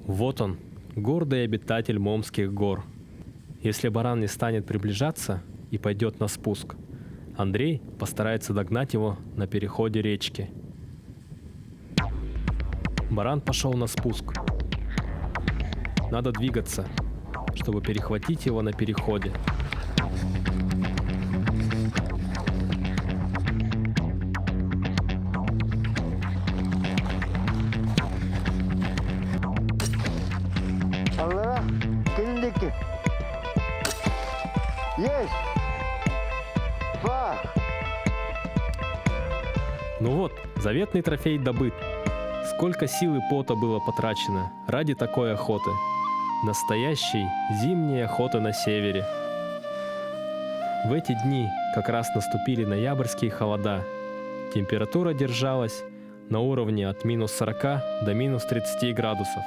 Вот он, гордый обитатель Момских гор. Если баран не станет приближаться и пойдет на спуск, Андрей постарается догнать его на переходе речки. Баран пошел на спуск. Надо двигаться, чтобы перехватить его на переходе. Аллара, келіндекі. Есть! Ба! Ну вот, заветный трофей добыт. Сколько сил и пота было потрачено ради такой охоты. Настоящей зимней охоты на севере. В эти дни как раз наступили ноябрьские холода. Температура держалась на уровне от -40 до -30 градусов.